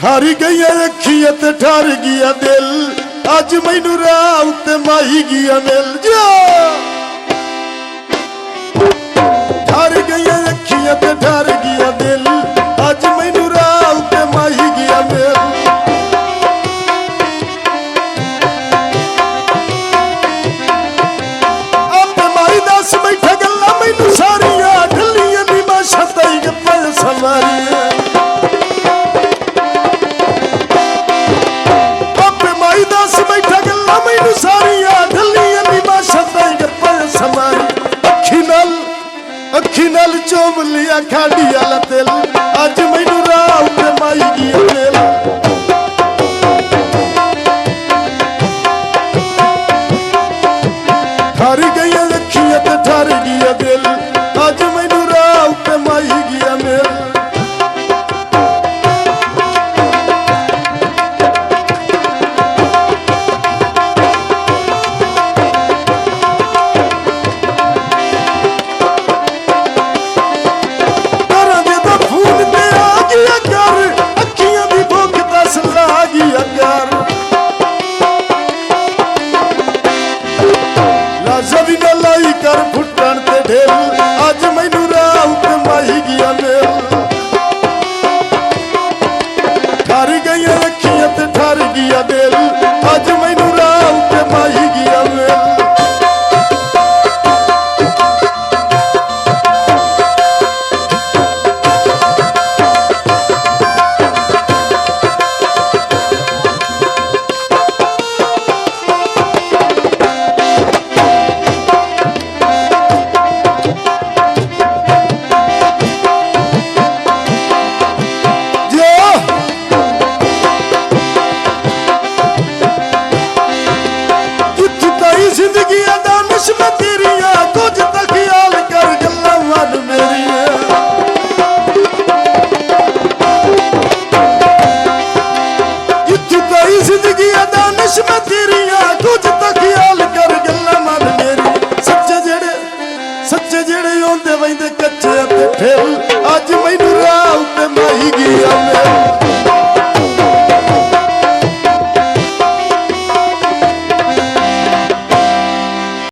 ਠਾਰੀ ਗਈ ਅੱਖੀਆਂ ਤੇ ਠਾਰ ਗਿਆ ਦਿਲ ਅੱਜ ਮੈਨੂੰ ਰਾਹ ਉੱਤੇ ਮਾਈ ਗਿਆ ਮਿਲ ਜਾ ਠਾਰ ਗਈ ਅੱਖੀਆਂ ਤੇ ਠਾਰ ਗਿਆ ਦਿਲ ਅੱਜ ਮੈਨੂੰ ਰਾਹ ਉੱਤੇ ਮਾਈ ਗਿਆ ਮਿਲ ਆਪੇ ਮਾਈ ਦੱਸ ਬੈਠਾ ਗੱਲਾਂ ਮੈਨੂੰ ਸਾਰੀਆਂ ਢੱਲੀਆਂ ਨੀ ਮੈਂ ਛੱਤਾਈ ਗੱਪਾਂ ਸਵਾਰੀਆਂ ਮੈਨੂੰ ਸਾਰੀਆਂ ਢੱਲੀਆਂ ਨੀ ਮੈਂ ਛੱਤਾਂ ਗੱਪਾਂ ਸਮਾਰੀ ਅੱਖੀ ਨਾਲ ਚੋਮ ਲਿਆ ਖਾੜੀ